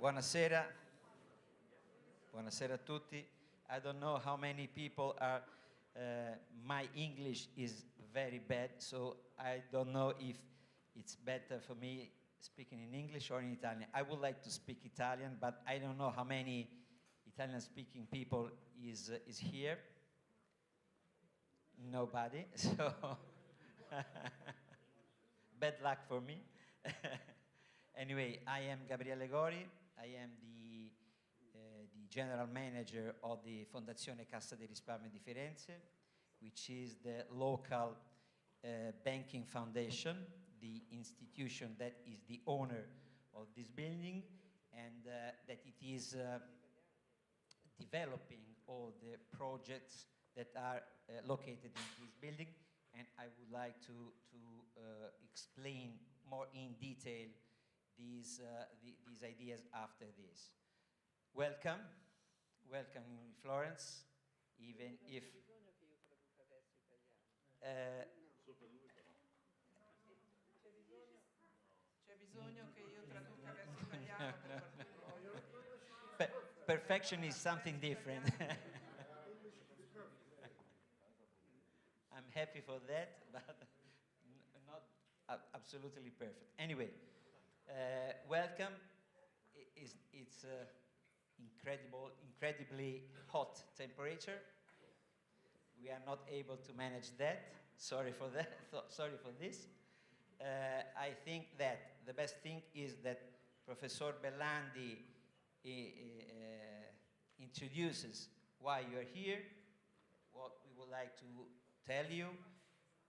Buonasera. Buonasera a tutti. I don't know how many people are, my English is very bad, so I don't know if it's better for me speaking in English or in Italian. I would like to speak Italian, but I don't know how many Italian-speaking people is here. Nobody, so bad luck for me. Anyway, I am Gabriele Gori. I am the general manager of the Fondazione Cassa di Risparmio di Firenze, which is the local banking foundation, the institution that is the owner of this building, and that it is developing all the projects that are located in this building. And I would like to explain more in detail these ideas after this. Welcome in Florence, even if... C'è bisogno che io traduca verso italiano per Perfection is something different. I'm happy for that, but not absolutely perfect. Anyway, welcome. It's incredibly hot temperature. We are not able to manage that. Sorry for that. Sorry for this. I think that the best thing is that Professor Bellandi introduces why you are here, what we would like to tell you.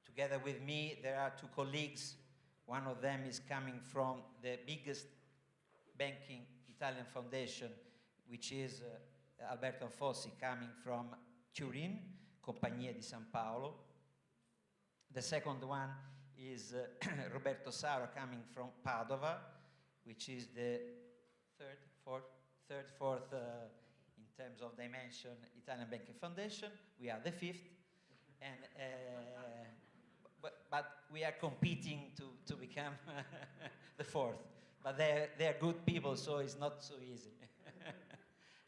Together with me, there are two colleagues. One of them is coming from the biggest banking Italian foundation, which is Alberto Fossi, coming from Turin, Compagnia di San Paolo. The second one is Roberto Saro, coming from Padova, which is the fourth in terms of dimension Italian banking foundation. We are the fifth, and but we are competing to become the fourth. But they're good people, so it's not so easy.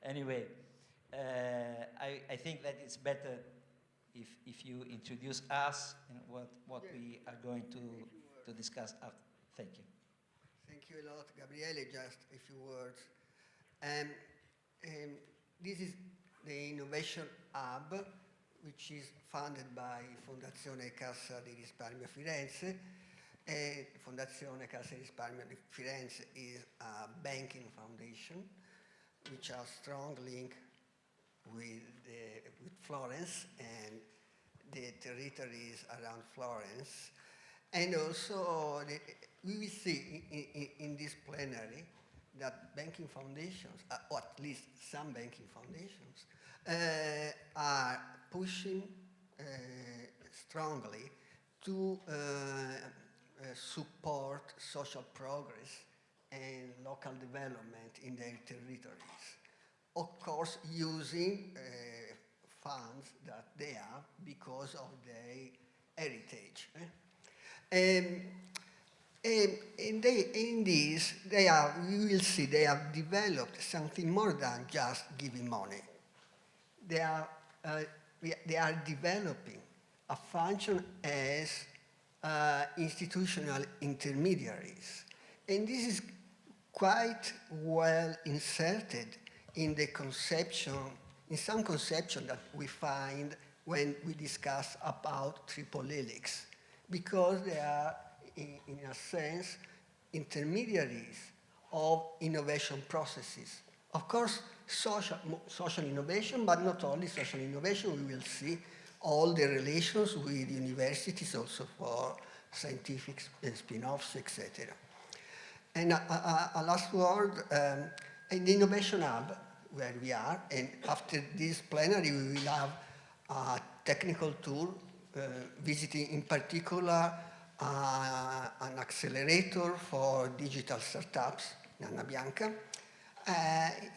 Anyway, I think that it's better if you introduce us and what we are going to discuss after. Thank you. Thank you a lot, Gabriele. Just a few words. This is the Innovation Hub, which is funded by Fondazione Cassa di Risparmio Firenze. Fondazione Cassa di Risparmio di Firenze is a banking foundation which has strong link with Florence and the territories around Florence. And also, we will see in this plenary that banking foundations, or at least some banking foundations, are pushing strongly to support social progress and local development in their territories. Of course, using funds that they have because of their heritage. In this, we will see they have developed something more than just giving money. They are developing a function as institutional intermediaries. And this is quite well inserted in the conception, in some conception that we find when we discuss about triple helix, because they are, in a sense, intermediaries of innovation processes. Of course, social innovation, but not only social innovation. We will see all the relations with universities also for scientific spin-offs, etc. And a last word, in the Innovation Hub, where we are, and after this plenary, we will have a technical tour visiting in particular an accelerator for digital startups, Nana Bianca.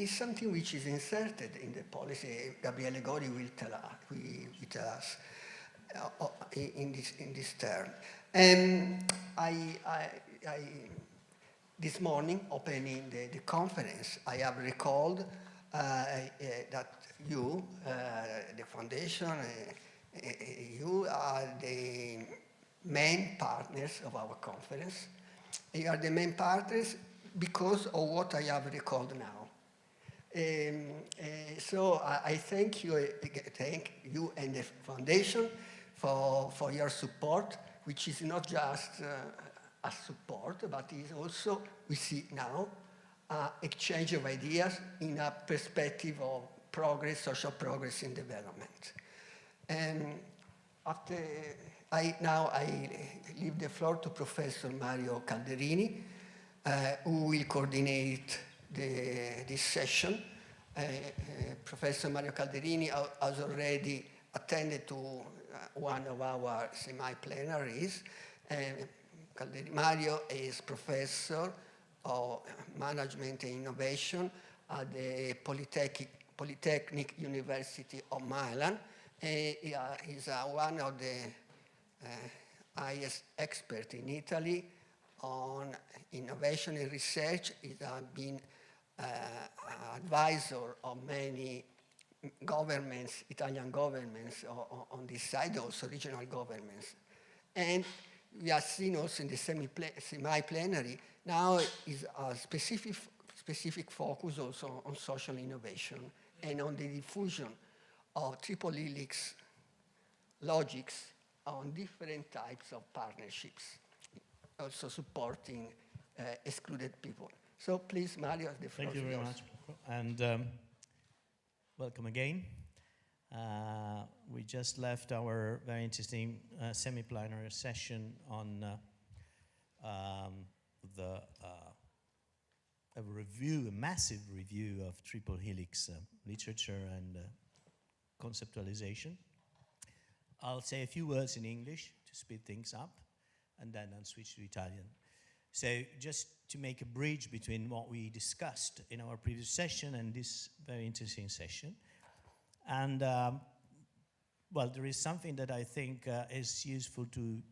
Is something which is inserted in the policy. Gabriele Gori will tell us in this term. And this morning, opening the conference, I have recalled that you, the foundation, you are the main partners of our conference. You are the main partners because of what I have recalled now. So I thank you and the foundation for your support, which is not just a support, but is also, we see now, exchange of ideas in a perspective of progress, social progress and development. And now I leave the floor to Professor Mario Calderini, who will coordinate this session. Professor Mario Calderini has already attended to one of our semi-plenaries. Mario is professor of management and innovation at the Polytechnic University of Milan. He is one of the highest experts in Italy on innovation and research. He has been advisor of many governments, Italian governments on this side, also regional governments. And we have seen also in the semi-plenary, now is a specific focus also on social innovation and on the diffusion of triple helix logics on different types of partnerships, also supporting excluded people. So please, Mario, the floor is yours. Thank you very much. And welcome again. We just left our very interesting semi-plenary session on a massive review of triple helix literature and conceptualization. I'll say a few words in English to speed things up, and then I'll switch to Italian. So just to make a bridge between what we discussed in our previous session and this very interesting session. And well, there is something that I think is useful to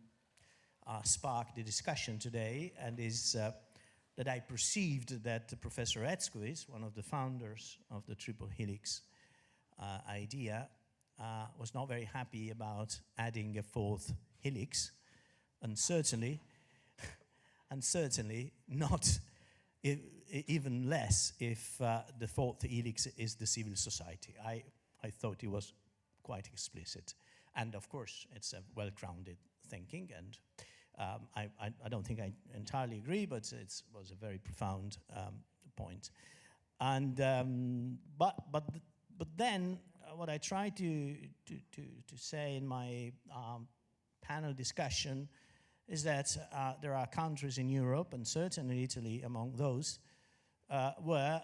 spark the discussion today, and is that I perceived that Professor Etzkowitz, one of the founders of the triple helix idea, was not very happy about adding a fourth helix, and certainly not even less if the fourth helix is the civil society. I thought he was quite explicit. And of course, it's a well-grounded thinking, and I don't think I entirely agree, but it was a very profound point. And but then what I tried to say in my panel discussion is that there are countries in Europe, and certainly Italy among those, where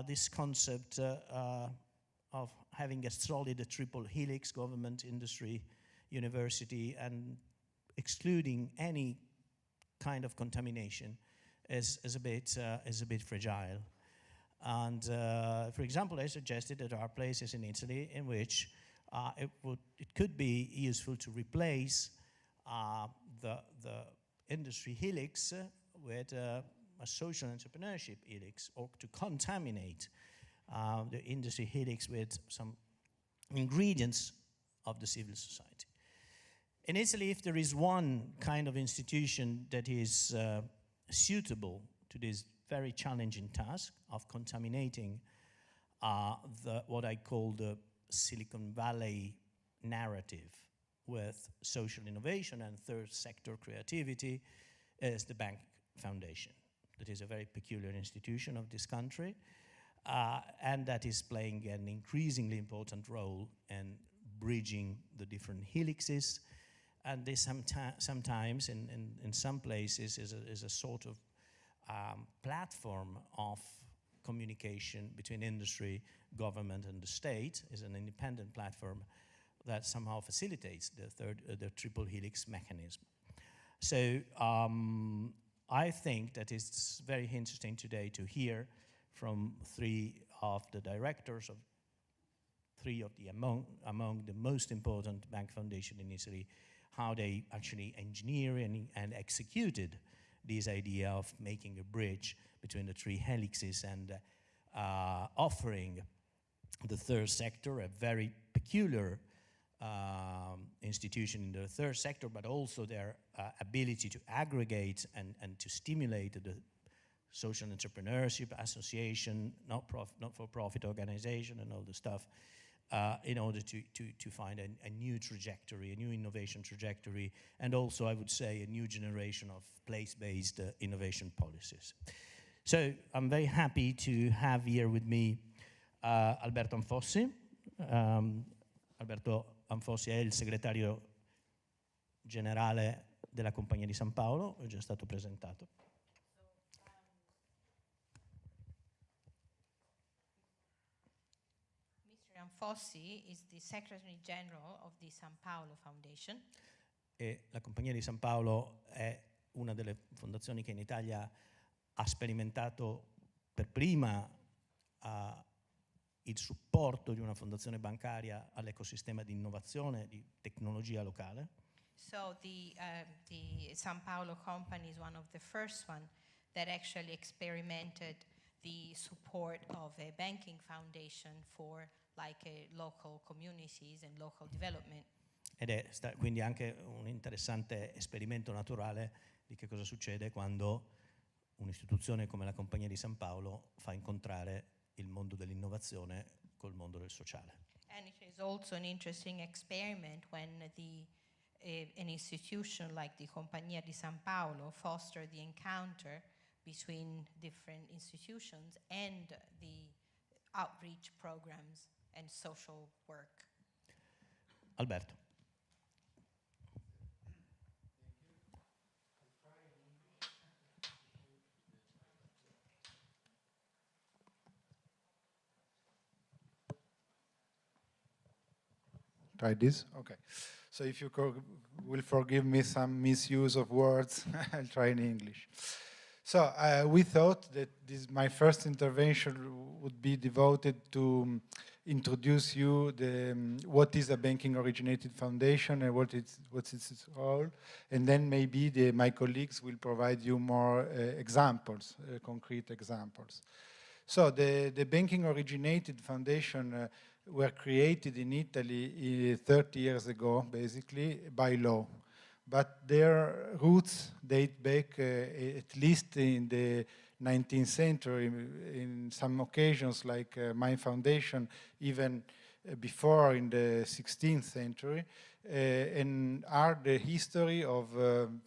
this concept of having a solid triple helix, government, industry, university, and excluding any kind of contamination is a bit fragile. And for example, I suggested that there are places in Italy in which it could be useful to replace the industry helix with a social entrepreneurship helix, or to contaminate the industry helix with some ingredients of the civil society. In Italy, if there is one kind of institution that is suitable to this very challenging task of contaminating what I call the Silicon Valley narrative with social innovation and third sector creativity, is the Bank Foundation. That is a very peculiar institution of this country, and that is playing an increasingly important role in bridging the different helixes. And this sometimes, in some places, is a sort of platform of communication between industry, government, and the state, is an independent platform that somehow facilitates the triple helix mechanism. So I think that it's very interesting today to hear from three of the directors of three of the among the most important bank foundation in Italy, how they actually engineer and executed this idea of making a bridge between the three helixes and offering the third sector, a very peculiar institution in the third sector, but also their ability to aggregate and to stimulate the social entrepreneurship association, not-for-profit organization and all the stuff, in order to find a new trajectory, a new innovation trajectory, and also, I would say, a new generation of place-based innovation policies. So I'm very happy to have here with me Alberto Anfossi. Alberto Anfossi è il segretario generale della Compagnia di San Paolo, è già stato presentato. Mr. Anfossi is the Secretary General of the San Paolo Foundation. E la Compagnia di San Paolo è una delle fondazioni che in Italia ha sperimentato per prima il supporto di una fondazione bancaria all'ecosistema di innovazione, di tecnologia locale. So the San Paolo company is one of the first one that actually experimented the support of a banking foundation for local communities and local development. Ed è quindi anche un interessante esperimento naturale di che cosa succede quando un'istituzione come la Compagnia di San Paolo fa incontrare il mondo dell'innovazione col mondo del sociale. And it is also an interesting experiment when an institution like the Compagnia di San Paolo foster the encounter between different institutions and the outreach programs and social work. Alberto. Try this? Okay. So if you will forgive me some misuse of words, I'll try in English. So we thought that my first intervention would be devoted to introduce you what is a banking originated foundation and what's its role, and then maybe my colleagues will provide you more examples, concrete examples. So the banking originated foundation were created in Italy 30 years ago, basically, by law. But their roots date back at least in the 19th century, in some occasions, like my foundation, even before in the 16th century, and are the history of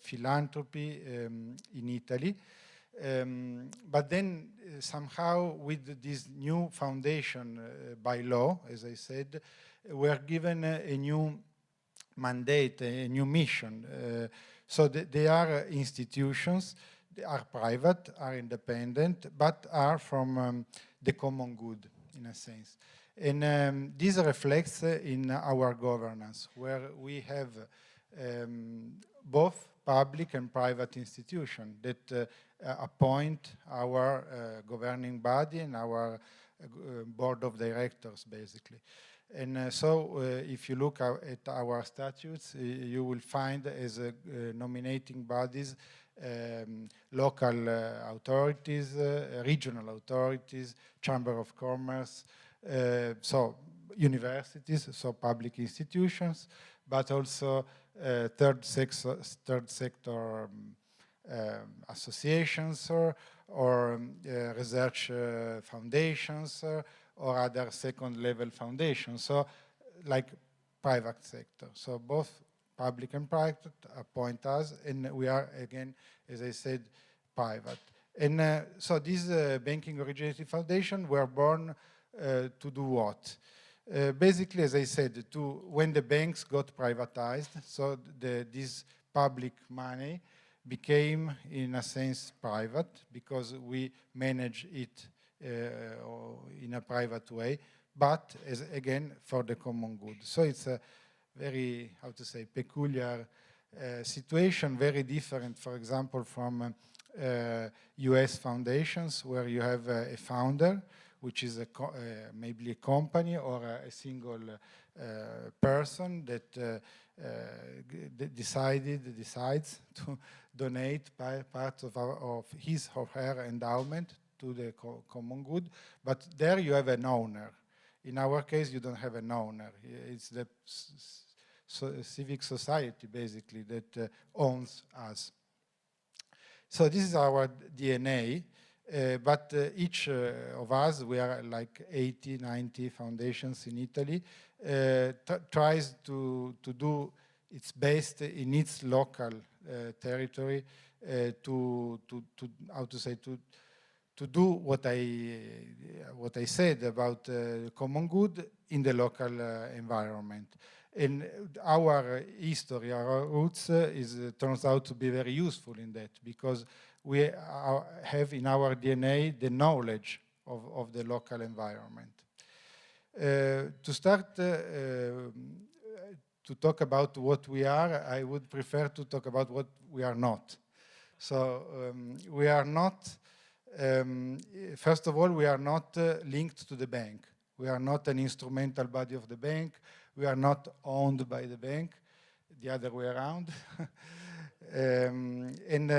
philanthropy in Italy. But then somehow with this new foundation by law, as I said, we're given a new mandate, a new mission. So they are institutions, they are private, are independent, but are from the common good, in a sense. And this reflects in our governance, where we have both public and private institutions that appoint our governing body and our board of directors, basically. And so if you look at our statutes, you will find as nominating bodies local authorities, regional authorities, chamber of commerce, so universities, so public institutions, but also third sector associations or research foundations or other second-level foundations, so like private sector. So both public and private appoint us, and we are, again, as I said, private. And so these banking originated foundation were born to do what? Basically, as I said, when the banks got privatized, so this public money became, in a sense, private because we manage it in a private way, but again, for the common good. So it's a very, how to say, peculiar situation, very different, for example, from US foundations, where you have a founder, which is maybe a company or a single person that decides to donate part of his or her endowment to the common good, but there you have an owner. In our case, you don't have an owner. It's the civic society, basically, that owns us. So this is our DNA, but each of us, we are like 80, 90 foundations in Italy, tries to do its best in its local territory to how to say, to do what I said about common good in the local environment. And our history, our roots, turns out to be very useful in that, because we have in our DNA the knowledge of the local environment. To start to talk about what we are, I would prefer to talk about what we are not. So we are not, first of all, we are not linked to the bank. We are not an instrumental body of the bank. We are not owned by the bank, the other way around. And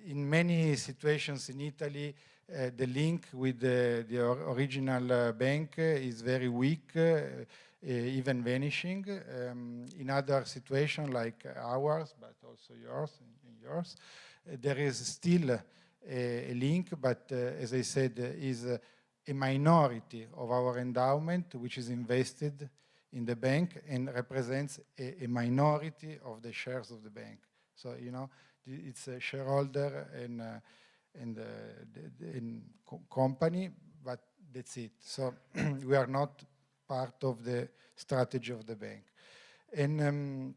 in many situations in Italy, the link with the original bank is very weak, even vanishing. In other situations like ours, but also yours, there is still a link, but as I said, is a minority of our endowment which is invested in the bank and represents a minority of the shares of the bank. So, you know, it's a shareholder in company, but that's it. So we are not part of the strategy of the bank. And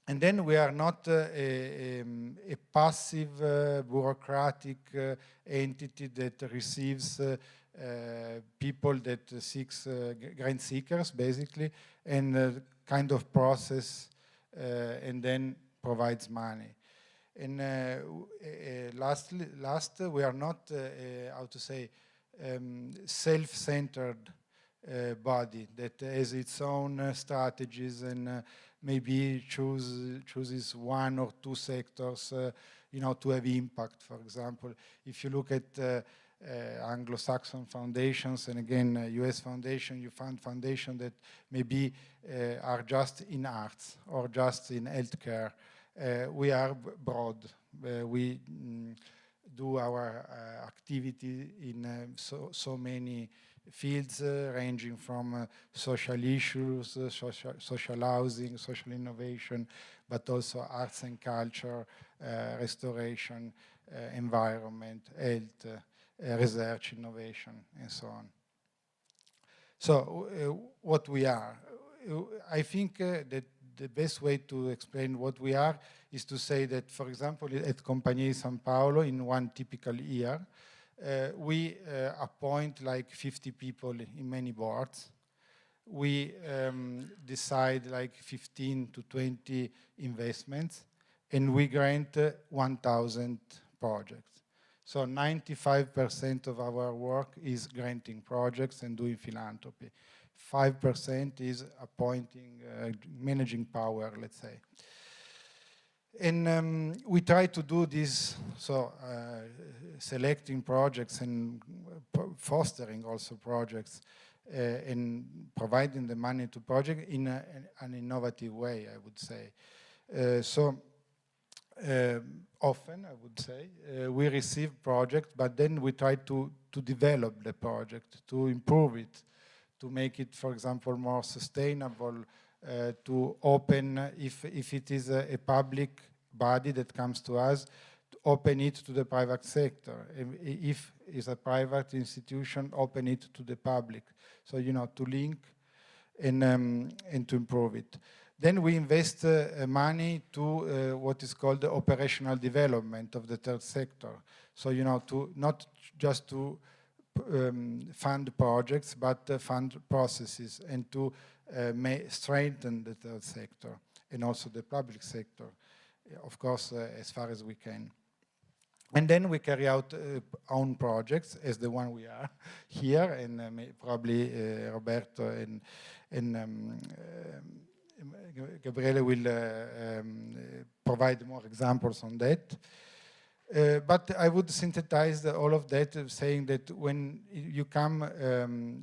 then we are not a passive bureaucratic entity that receives people that seeks grant seekers, basically, and kind of process and then provides money. And last, we are not, how to say, self-centered body that has its own strategies and maybe chooses one or two sectors, you know, to have impact. For example, if you look at Anglo-Saxon foundations and again US foundation, you find foundations that maybe are just in arts or just in healthcare. We are broad. We do our activity in so many fields ranging from social issues, social housing, social innovation, but also arts and culture, restoration, environment, health, research, innovation, and so on. So what we are, I think that the best way to explain what we are is to say that, for example, at Compagnia di San Paolo, in one typical year, we appoint like 50 people in many boards. We decide like 15 to 20 investments, and we grant 1,000 projects. So 95% of our work is granting projects and doing philanthropy. 5% is appointing, managing power, let's say. And we try to do this, so selecting projects and fostering also projects and providing the money to projects in an innovative way, I would say. Often, I would say, we receive projects, but then we try to develop the project, to improve it, to make it, for example, more sustainable, to open, if it is a public body that comes to us, to open it to the private sector. If it's a private institution, open it to the public. So, you know, to link and to improve it. Then we invest money to what is called the operational development of the third sector. So, you know, to not just to fund projects, but fund processes and to strengthen the third sector and also the public sector, of course, as far as we can. And then we carry out own projects, as the one we are here, and probably Roberto and Gabriele will provide more examples on that. But I would synthesize all of that saying that when you come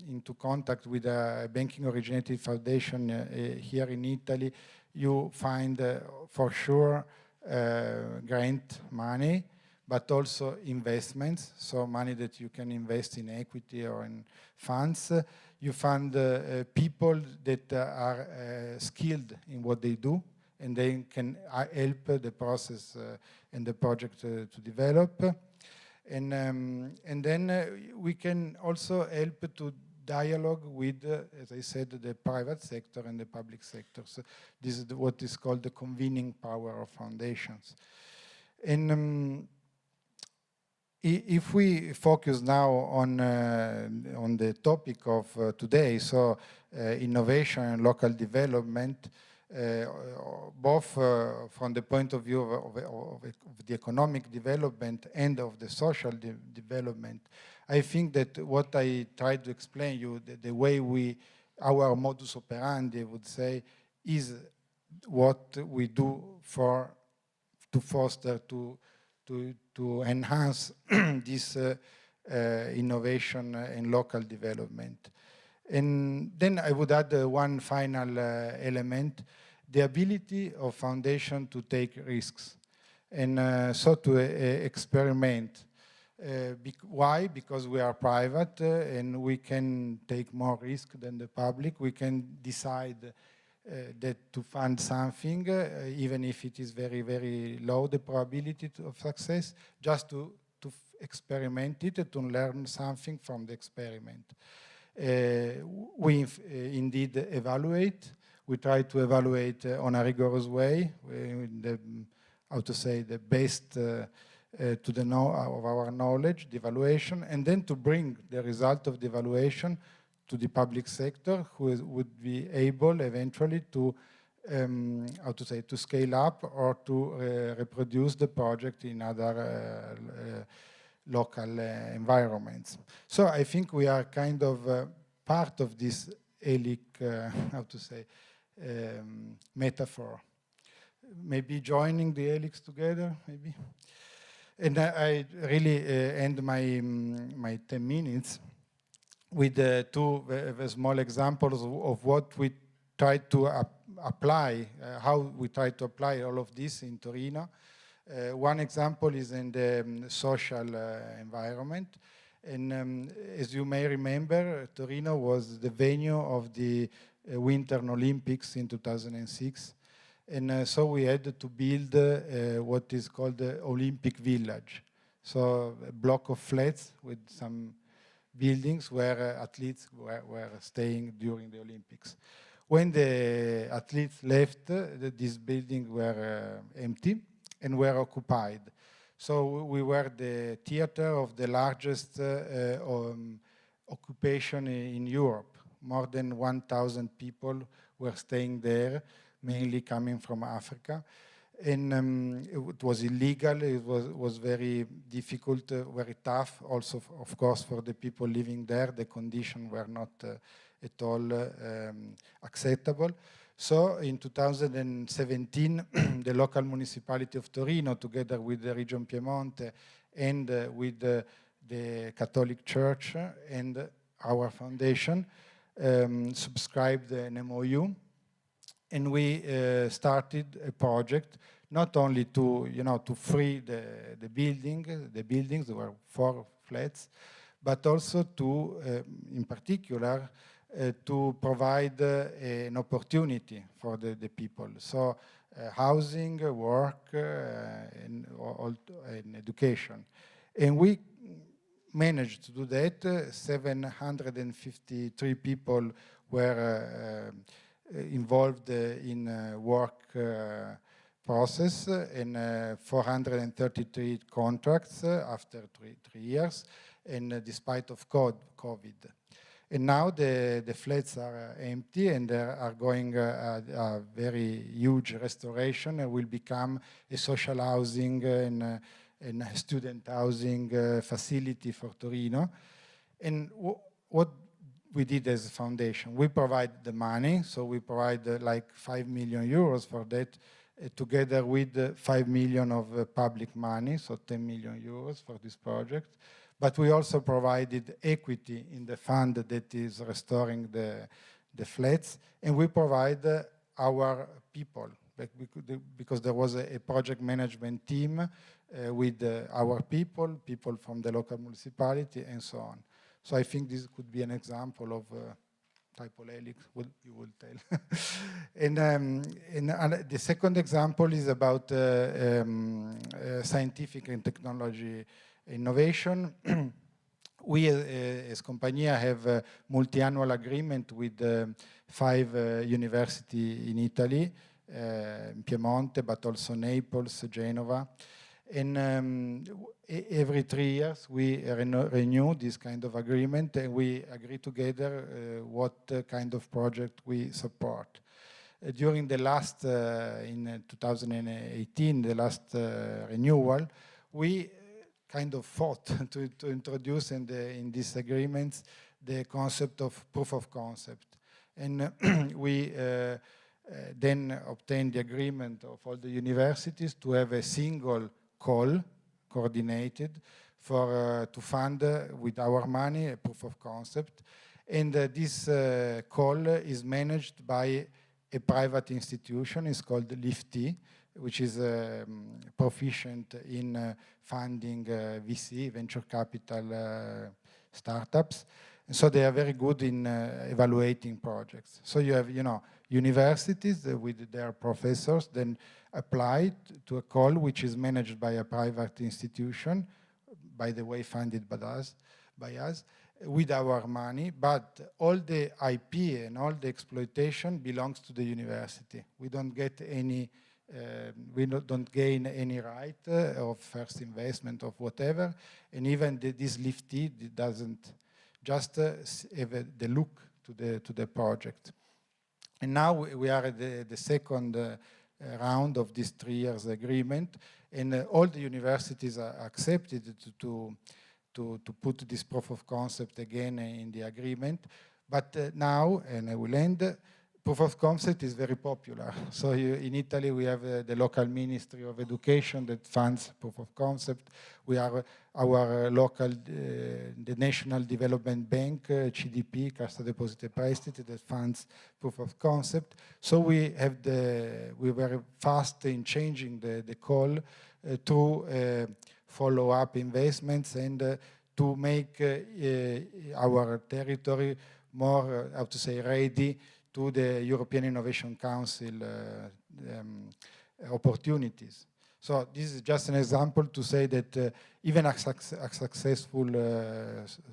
into contact with a banking originated foundation here in Italy, you find for sure grant money, but also investments, so money that you can invest in equity or in funds. You find people that are skilled in what they do, and they can help the process and the project to develop. And then we can also help to dialogue with, as I said, the private sector and the public sector. So this is what is called the convening power of foundations. And if we focus now on the topic of today, so innovation and local development, both from the point of view of the economic development and of the social development, I think that what I tried to explain you, the way our modus operandi, I would say, is what we do to foster, to enhance this innovation and local development. And then I would add one final element, the ability of foundation to take risks and so to experiment. Why? Because we are private and we can take more risk than the public. We can decide that to fund something, even if it is very, very low, the probability of success, just to experiment it, to learn something from the experiment. We indeed evaluate. We try to evaluate on a rigorous way, how to say, the best to the of our knowledge, the evaluation, and then to bring the result of the evaluation to the public sector, who would be able eventually to, how to say, to scale up or to reproduce the project in other local environments. So I think we are kind of part of this Helix, how to say, metaphor. Maybe joining the Helix together, maybe. And I really end my 10 minutes with two small examples of what we try to apply, how we try to apply all of this in Torino. One example is in the social environment. And as you may remember, Torino was the venue of the Winter Olympics in 2006. And so we had to build what is called the Olympic Village. So a block of flats with some buildings where athletes were staying during the Olympics. When the athletes left, these buildings were empty and were occupied. So we were the theater of the largest occupation in Europe. More than 1,000 people were staying there, mainly coming from Africa. And it was illegal, it was very difficult, very tough, also, of course, for the people living there. The conditions were not at all acceptable. So in 2017, the local municipality of Torino, together with the Region Piemonte and with the Catholic Church and our foundation, subscribed an MOU. And we started a project not only to, to free the buildings, there were 4 flats, but also to, in particular, to provide an opportunity for the people. So housing, work, and education. And we managed to do that. 753 people were involved in work process, and 433 contracts after three years, and despite of COVID. And now the flats are empty, and they are going a very huge restoration, and will become a social housing and student housing facility for Torino. And what we did as a foundation. We provide the money, so we provide like 5 million euros for that, together with 5 million of public money, so 10 million euros for this project. But we also provided equity in the fund that is restoring the flats, and we provide our people, because there was a project management team with our people from the local municipality, and so on. So I think this could be an example of type of Helix, you will tell. And the second example is about scientific and technology innovation. We as Compagnia have a multi-annual agreement with 5 universities in Italy, in Piemonte, but also Naples, Genova. And every 3 years we renew this kind of agreement, and we agree together what kind of project we support. During the last, in 2018, the last renewal, we kind of fought to introduce in these agreements the concept of proof of concept. And we then obtained the agreement of all the universities to have a single call, coordinated, for to fund with our money a proof of concept. And this call is managed by a private institution. It's called LIFT, which is proficient in funding VC, venture capital startups. And so they are very good in evaluating projects. So you have, universities with their professors then apply to a call which is managed by a private institution, by the way, funded by us, with our money, but all the IP and all the exploitation belongs to the university. We don't get any, don't gain any right of first investment of whatever, and even this liftee doesn't just have the look to the project. And now we are at the second round of this 3 years agreement, and all the universities are accepted to put this proof of concept again in the agreement. But now, and I will end, proof of concept is very popular. So in Italy we have the local Ministry of Education that funds proof of concept. We are our local, the National Development Bank, CDP, Cassa Depositi e Prestiti, that funds proof of concept. So we were very fast in changing the call through follow-up investments and to make our territory more, how to say, ready to the European Innovation Council opportunities. So this is just an example to say that even a successful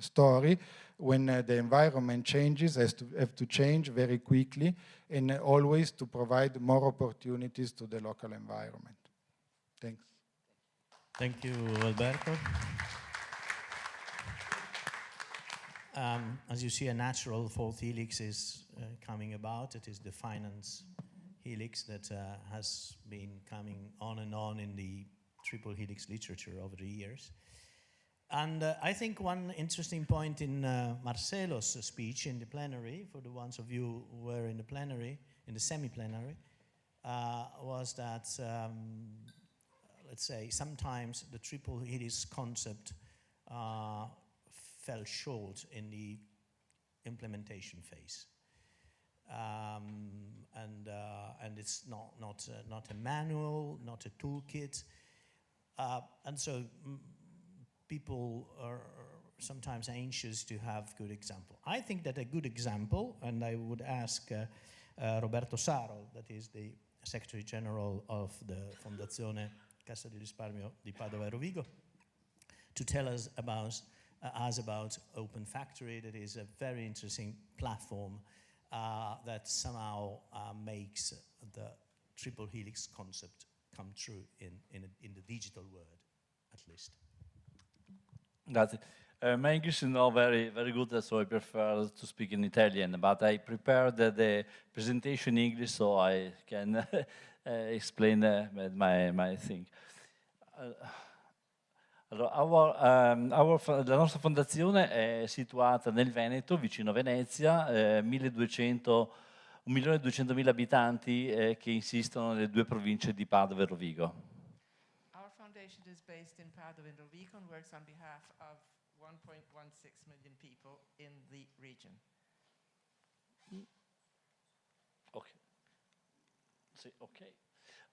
story, when the environment changes, have to change very quickly, and always to provide more opportunities to the local environment. Thanks. Thank you, Alberto. As you see, a natural fourth helix is coming about. It is the finance helix that has been coming on and on in the triple helix literature over the years. And I think one interesting point in Marcelo's speech in the plenary, for the ones of you who were in the plenary, in the semi-plenary, was that, let's say, sometimes the triple helix concept fell short in the implementation phase. And it's not a manual, not a toolkit. And so people are sometimes anxious to have good example. I think that a good example, and I would ask Roberto Saro, that is the Secretary General of the Fondazione Cassa di Risparmio di Padova e Rovigo, to tell us about Open Factory. That is a very interesting platform that somehow makes the triple helix concept come true in the digital world, at least. Grazie. My English is not very good, so I prefer to speak in Italian, but I prepared the presentation in English so I can explain my thing. Allora, la nostra fondazione è situata nel Veneto, vicino a Venezia, 1.200.000 abitanti che insistono nelle due province di Padova e Rovigo. Our foundation is based in Padova and Rovigo and works on behalf of 1.16 million people in the region. Ok. Sì, ok.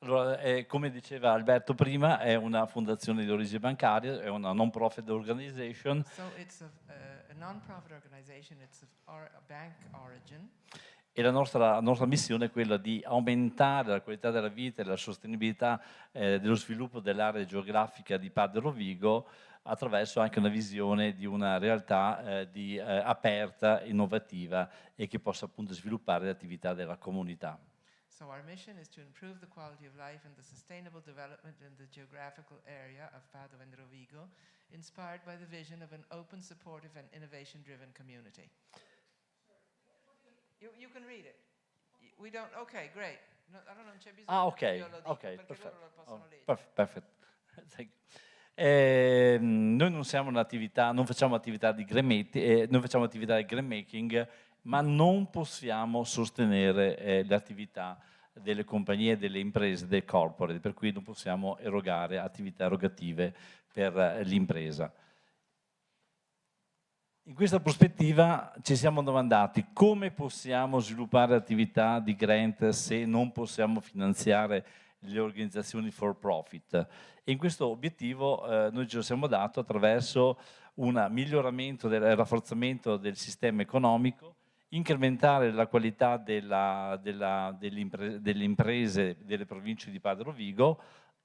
Allora, come diceva Alberto prima, è una fondazione di origine bancaria, è una non-profit organization. So it's a non-profit organization, it's a bank origin. E la nostra missione è quella di aumentare la qualità della vita e la sostenibilità dello sviluppo dell'area geografica di Padova e Rovigo attraverso anche una visione di una realtà aperta, innovativa e che possa appunto sviluppare le attività della comunità. So our mission is to improve the quality of life and the sustainable development in the geographical area of Padova and Rovigo, inspired by the vision of an open, supportive and innovation-driven community. You can read it. We don't, ok, great. No, allora non c'è bisogno Ok, che io lo dica, ok, perché perfetto. loro lo possono leggere. Perfetto. Noi non siamo un'attività, non facciamo attività di noi facciamo attività di grant making, ma non possiamo sostenere le attività delle compagnie, delle imprese, del corporate, per cui non possiamo erogare attività erogative per l'impresa. In questa prospettiva ci siamo domandati come possiamo sviluppare attività di grant se non possiamo finanziare le organizzazioni for profit. E in questo obiettivo noi ce lo siamo dato attraverso un miglioramento e rafforzamento del sistema economico, incrementare la qualità delle imprese delle province di Padova e Rovigo.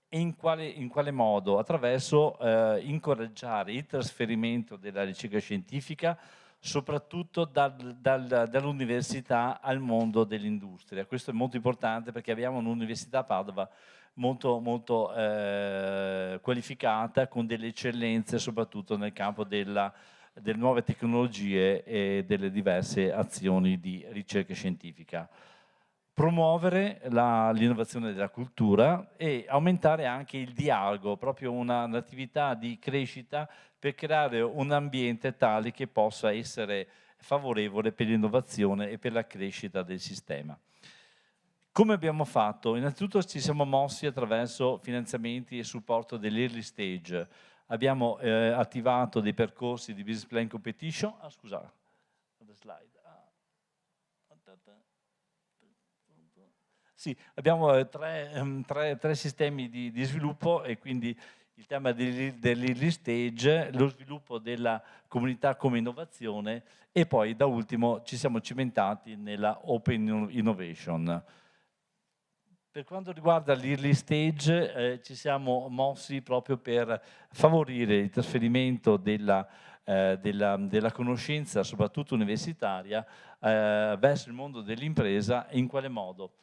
E in quale modo? Attraverso incoraggiare il trasferimento della ricerca scientifica, soprattutto dall'università al mondo dell'industria. Questo è molto importante perché abbiamo un'università a Padova molto qualificata, con delle eccellenze soprattutto nel campo delle nuove tecnologie e delle diverse azioni di ricerca scientifica. Promuovere l'innovazione della cultura e aumentare anche il dialogo, proprio un'attività di crescita per creare un ambiente tale che possa essere favorevole per l'innovazione e per la crescita del sistema. Come abbiamo fatto? Innanzitutto ci siamo mossi attraverso finanziamenti e supporto dell'early stage. Abbiamo attivato dei percorsi di business plan competition. Scusate, slide. Sì, abbiamo tre sistemi di sviluppo e quindi il tema dell'early stage, lo sviluppo della comunità come innovazione e poi da ultimo ci siamo cimentati nella open innovation. Per quanto riguarda l'early stage ci siamo mossi proprio per favorire il trasferimento della conoscenza, soprattutto universitaria, verso il mondo dell'impresa. E in quale modo?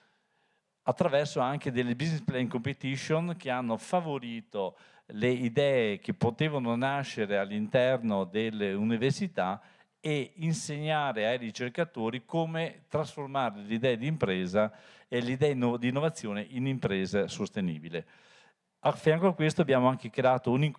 Attraverso anche delle business plan competition che hanno favorito le idee che potevano nascere all'interno delle università e insegnare ai ricercatori come trasformare le idee di impresa e le idee di innovazione in imprese sostenibili. A fianco a questo abbiamo anche creato un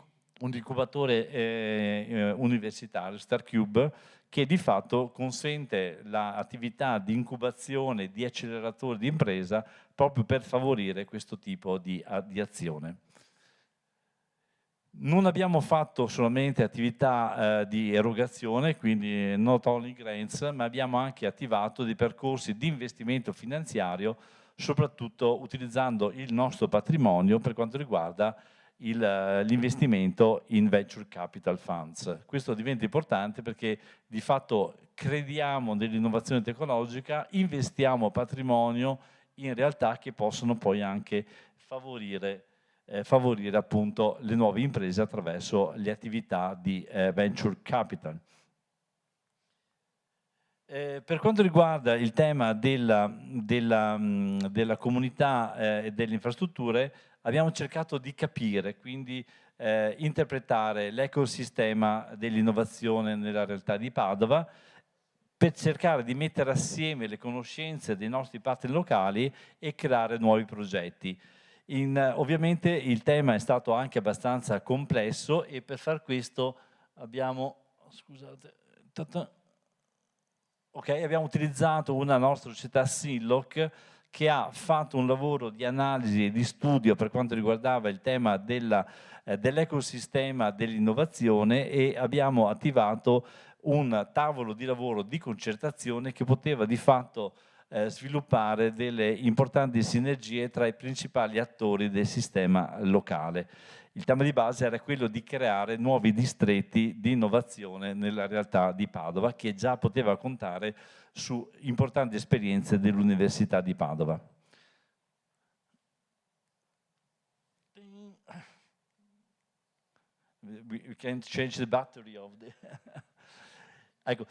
incubatore universitario, StarCube, che di fatto consente l'attività di incubazione, di acceleratore di impresa proprio per favorire questo tipo di azione. Non abbiamo fatto solamente attività di erogazione, quindi not only grants, ma abbiamo anche attivato dei percorsi di investimento finanziario, soprattutto utilizzando il nostro patrimonio per quanto riguarda l'investimento in venture capital funds. Questo diventa importante perché di fatto crediamo nell'innovazione tecnologica, investiamo patrimonio in realtà che possono poi anche favorire appunto le nuove imprese attraverso le attività di venture capital. Per quanto riguarda il tema della comunità e delle infrastrutture, abbiamo cercato di capire, quindi interpretare l'ecosistema dell'innovazione nella realtà di Padova, per cercare di mettere assieme le conoscenze dei nostri partner locali e creare nuovi progetti. Ovviamente il tema è stato anche abbastanza complesso e per far questo abbiamo, scusate, abbiamo utilizzato una nostra società Silloc che ha fatto un lavoro di analisi e di studio per quanto riguardava il tema dell'ecosistema dell'innovazione e abbiamo attivato un tavolo di lavoro di concertazione che poteva di fatto sviluppare delle importanti sinergie tra i principali attori del sistema locale. Il tema di base era quello di creare nuovi distretti di innovazione nella realtà di Padova, che già poteva contare su importanti esperienze dell'Università di Padova. We can change the battery of the... Ecco,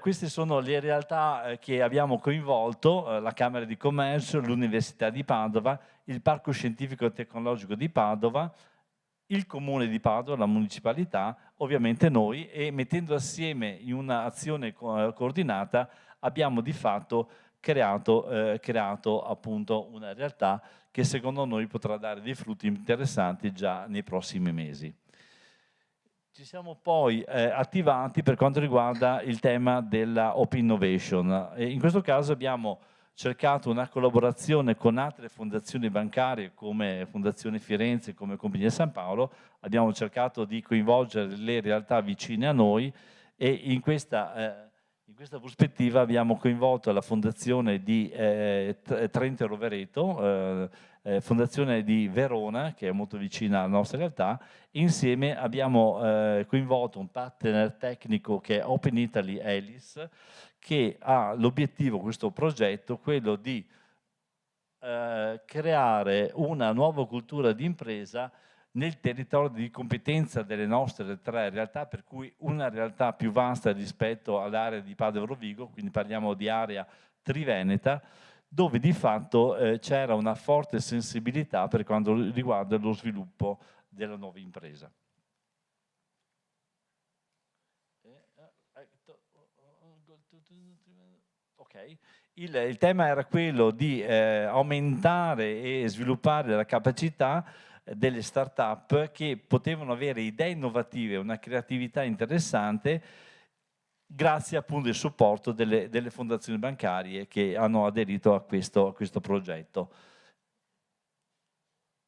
queste sono le realtà che abbiamo coinvolto, la Camera di Commercio, l'Università di Padova, il Parco Scientifico e Tecnologico di Padova, il Comune di Padova, la Municipalità, ovviamente noi, e mettendo assieme in un'azione coordinata abbiamo di fatto creato appunto una realtà che secondo noi potrà dare dei frutti interessanti già nei prossimi mesi. Ci siamo poi attivati per quanto riguarda il tema della Open Innovation. E in questo caso abbiamo cercato una collaborazione con altre fondazioni bancarie come Fondazione Firenze, come Compagnia San Paolo. Abbiamo cercato di coinvolgere le realtà vicine a noi e in questa prospettiva abbiamo coinvolto la Fondazione di Trento e Rovereto, Fondazione di Verona, che è molto vicina alla nostra realtà. Insieme abbiamo coinvolto un partner tecnico che è Open Italy Helix, che ha l'obiettivo, questo progetto, quello di creare una nuova cultura di impresa nel territorio di competenza delle nostre tre realtà, per cui una realtà più vasta rispetto all'area di Padova e Rovigo, quindi parliamo di area triveneta, dove di fatto c'era una forte sensibilità per quanto riguarda lo sviluppo della nuova impresa. Okay. Il tema era quello di aumentare e sviluppare la capacità delle start-up che potevano avere idee innovative, una creatività interessante, grazie appunto al supporto delle fondazioni bancarie che hanno aderito a questo progetto.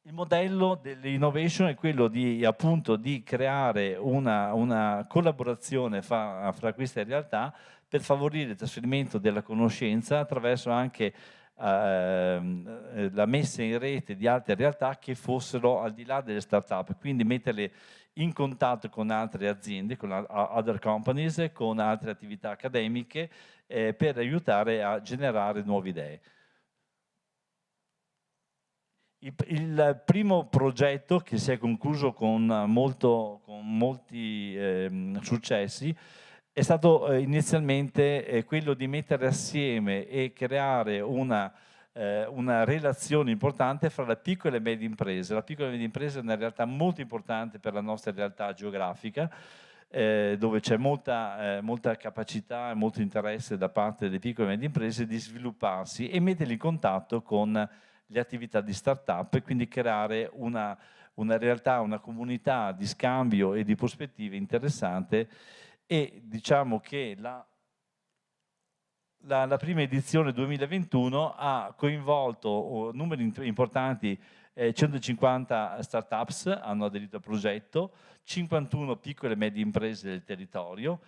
Il modello dell'innovation è quello di, appunto, di creare una collaborazione fra queste realtà per favorire il trasferimento della conoscenza attraverso anche la messa in rete di altre realtà che fossero al di là delle start-up, quindi metterle in contatto con altre aziende, con other companies, con altre attività accademiche per aiutare a generare nuove idee. Il primo progetto, che si è concluso con molti successi, è stato inizialmente quello di mettere assieme e creare una relazione importante fra la piccola e media impresa. La piccola e media impresa è una realtà molto importante per la nostra realtà geografica, dove c'è molta capacità e molto interesse da parte delle piccole e medie imprese di svilupparsi e metterli in contatto con le attività di start-up e quindi creare una realtà, una comunità di scambio e di prospettive interessante. E diciamo che la prima edizione 2021 ha coinvolto numeri importanti, 150 start-ups hanno aderito al progetto, 51 piccole e medie imprese del territorio,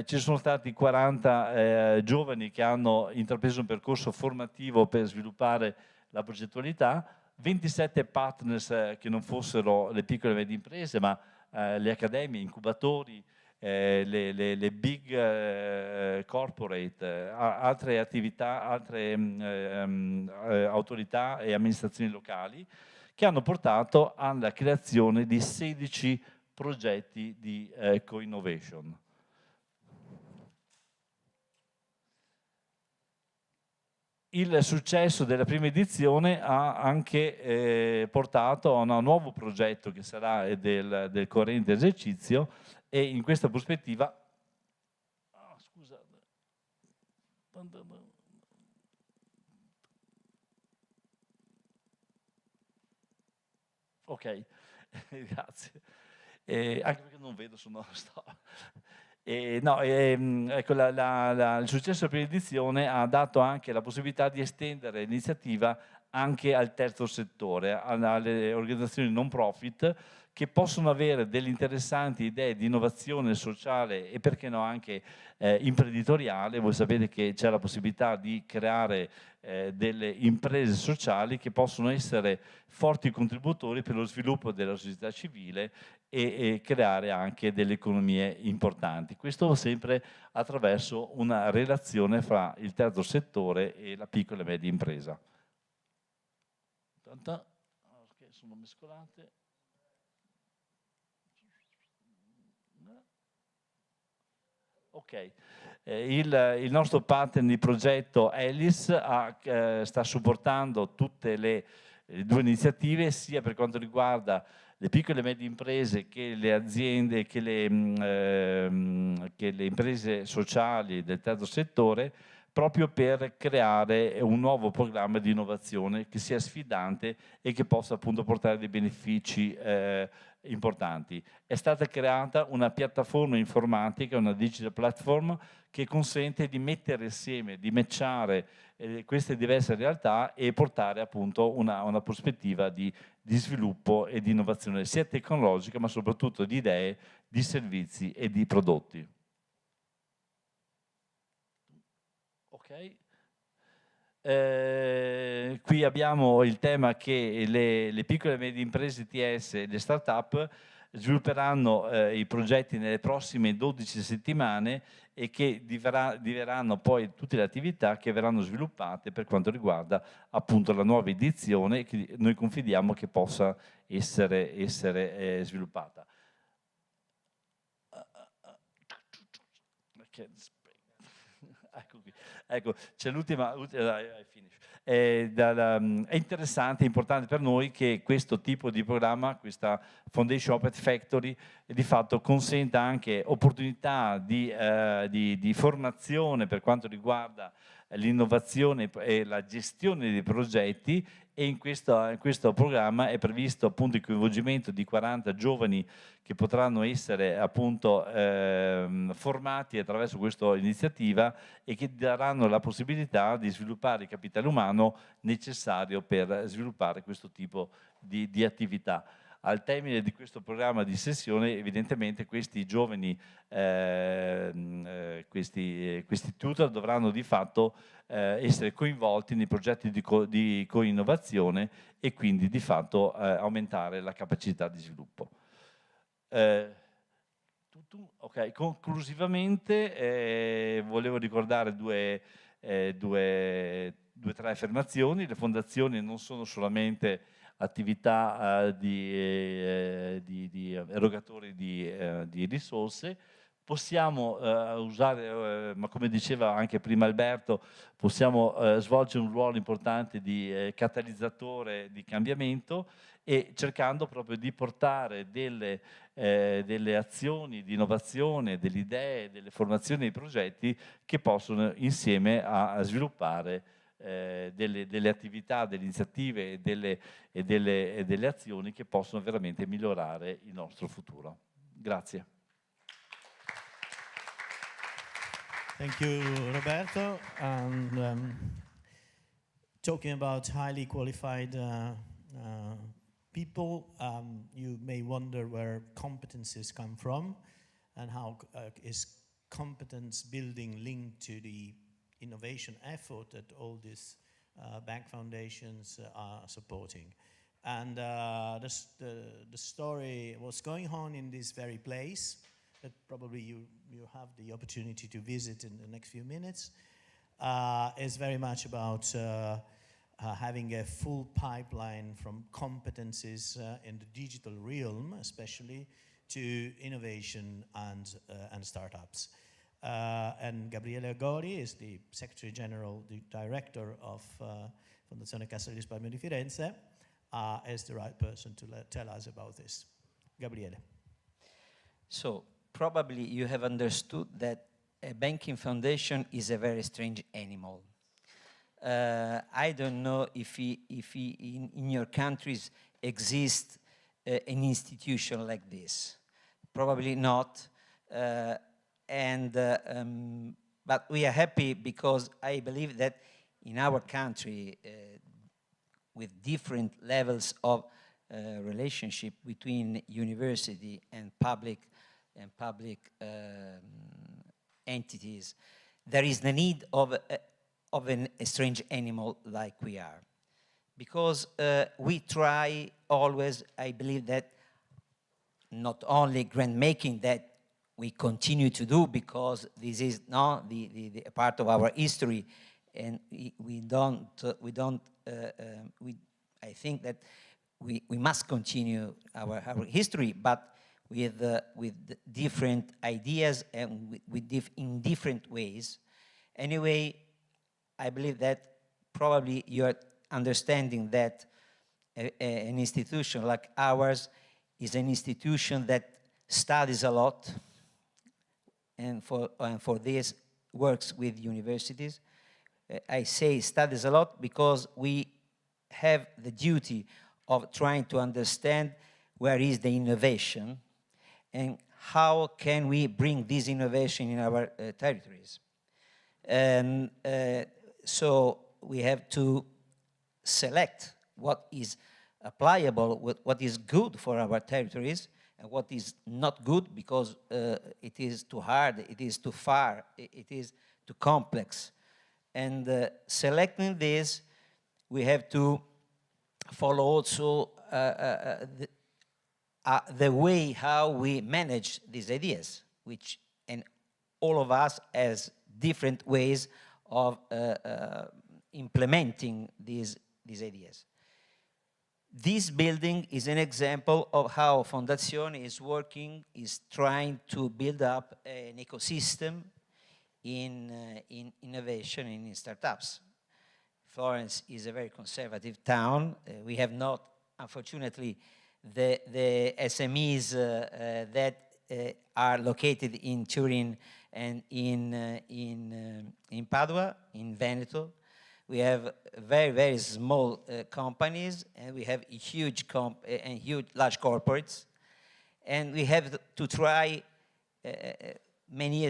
ci sono stati 40 giovani che hanno intrapreso un percorso formativo per sviluppare la progettualità, 27 partners che non fossero le piccole e medie imprese, ma le accademie, incubatori, le big corporate, altre attività, altre autorità e amministrazioni locali, che hanno portato alla creazione di 16 progetti di co-innovation. Il successo della prima edizione ha anche portato a un nuovo progetto che sarà del corrente esercizio, e in questa prospettiva Ok, grazie. Anche perché non vedo, sono sto. Ecco, il successo per l'edizione ha dato anche la possibilità di estendere l'iniziativa anche al terzo settore, alle organizzazioni non profit che possono avere delle interessanti idee di innovazione sociale e perché no anche imprenditoriale. Voi sapete che c'è la possibilità di creare delle imprese sociali che possono essere forti contributori per lo sviluppo della società civile e creare anche delle economie importanti. Questo sempre attraverso una relazione fra il terzo settore e la piccola e media impresa. Okay, sono mescolate. Ok, il nostro partner di progetto Helix sta supportando tutte le due iniziative, sia per quanto riguarda le piccole e medie imprese che le aziende, che le imprese sociali del terzo settore, proprio per creare un nuovo programma di innovazione che sia sfidante e che possa appunto portare dei benefici importanti. È stata creata una piattaforma informatica, una digital platform, che consente di mettere insieme, di matchare queste diverse realtà e portare appunto una prospettiva di sviluppo e di innovazione sia tecnologica ma soprattutto di idee, di servizi e di prodotti. Ok. Qui abbiamo il tema che le piccole e medie imprese ITS e le start-up svilupperanno i progetti nelle prossime 12 settimane e che diverranno poi tutte le attività che verranno sviluppate per quanto riguarda appunto la nuova edizione che noi confidiamo che possa essere sviluppata. Ecco qui. Ecco, c'è l'ultima, è interessante, è importante per noi che questo tipo di programma, questa Foundation Open Factory, di fatto consenta anche opportunità di formazione per quanto riguarda l'innovazione e la gestione dei progetti, e in questo programma è previsto appunto il coinvolgimento di 40 giovani che potranno essere appunto formati attraverso questa iniziativa e che daranno la possibilità di sviluppare il capitale umano necessario per sviluppare questo tipo di attività. Al termine di questo programma di sessione, evidentemente questi giovani, questi tutor dovranno di fatto essere coinvolti nei progetti di co-innovazione e quindi di fatto aumentare la capacità di sviluppo. Ok, conclusivamente volevo ricordare due o tre affermazioni. Le fondazioni non sono solamente attività di erogatori di risorse. Possiamo usare, ma come diceva anche prima Alberto, possiamo svolgere un ruolo importante di catalizzatore di cambiamento, e cercando proprio di portare delle azioni di innovazione, delle idee, delle formazioni dei progetti che possono insieme a sviluppare delle attività, delle iniziative e delle azioni che possono veramente migliorare il nostro futuro. Grazie. Thank you, Roberto. And talking about highly qualified people, you may wonder where competencies come from and how is competence building linked to the innovation effort that all these bank foundations are supporting. And the story, what's going on in this very place, that probably you have the opportunity to visit in the next few minutes, is very much about having a full pipeline from competencies in the digital realm, especially, to innovation and startups. And Gabriele Gori is the Secretary General, the Director of Fondazione Cassa di Risparmio di Firenze, is the right person to tell us about this. Gabriele. So, probably you have understood that a banking foundation is a very strange animal. I don't know if in your countries exist an institution like this. Probably not. But we are happy because I believe that in our country, with different levels of relationship between university and public entities, there is the need of a strange animal like we are. Because we try always, I believe that not only grant making that we continue to do, because this is not the part of our history, and I think that we must continue our history, but with different ideas and in different ways. Anyway, I believe that probably you're understanding that an institution like ours is an institution that studies a lot, and for this works with universities. I say studies a lot because we have the duty of trying to understand where is the innovation and how can we bring this innovation in our territories. And so we have to select what is applicable, what is good for our territories, and what is not good because it is too hard, it is too far, it is too complex. And selecting this, we have to follow also the way how we manage these ideas, and all of us has different ways of implementing these ideas. This building is an example of how Fondazione is working, is trying to build up an ecosystem in innovation and in startups. Florence is a very conservative town. We have not, unfortunately, the SMEs that are located in Turin and in Padua, in Veneto. We have very, very small companies, and we have huge large corporates. And we have to try,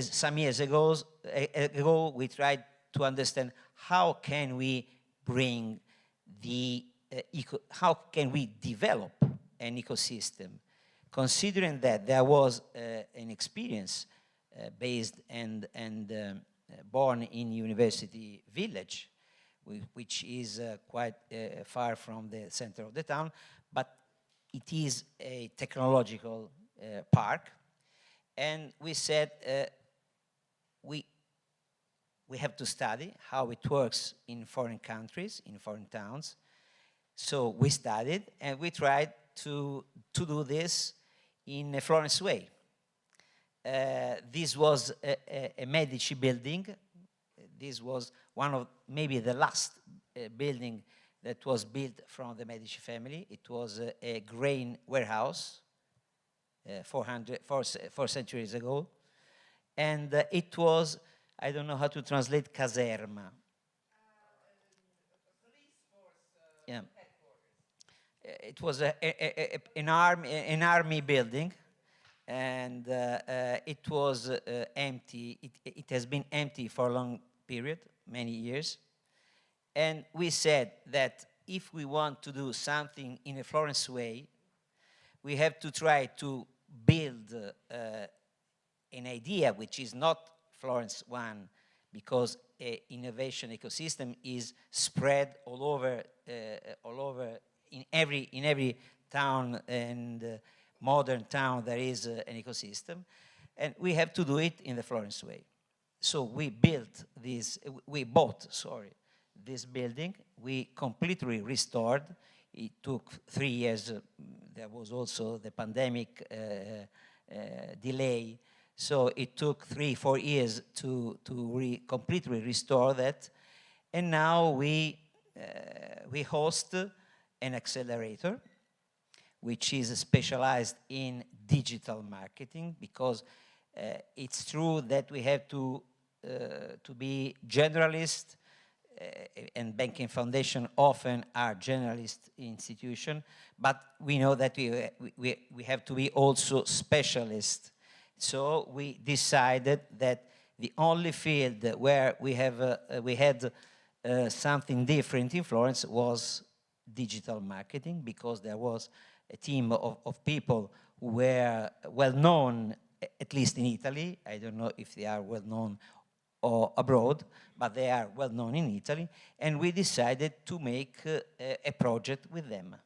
some years ago, we tried to understand how can we bring how can we develop an ecosystem, considering that there was an experience based and born in University Village, which is quite far from the center of the town, but it is a technological park. And we said we have to study how it works in foreign countries, in foreign towns. So we studied, and we tried to do this in a Florence way. This was a Medici building. This was one of maybe the last building that was built from the Medici family. It was a grain warehouse 4 centuries ago. And it was, I don't know how to translate caserma. Police force Yeah. headquarters. It was an army building, and it was empty. It has been empty for a long period, many years. And we said that if we want to do something in a Florence way, we have to try to build an idea which is not Florence one, because innovation ecosystem is spread all over in every town and modern town. There is an ecosystem, and we have to do it in the Florence way. So we bought this building. We completely restored. It took 3 years. There was also the pandemic delay. So it took 3-4 years to completely restore that. And now we host an accelerator, which is specialized in digital marketing, because it's true that we have to be generalist and banking foundation often are generalist institution, but we know that we have to be also specialist. So we decided that the only field where we had something different in Florence was digital marketing, because there was a team of people who were well known, at least in Italy. I don't know if they are well known or abroad, but they are well known in Italy, and we decided to make a project with them.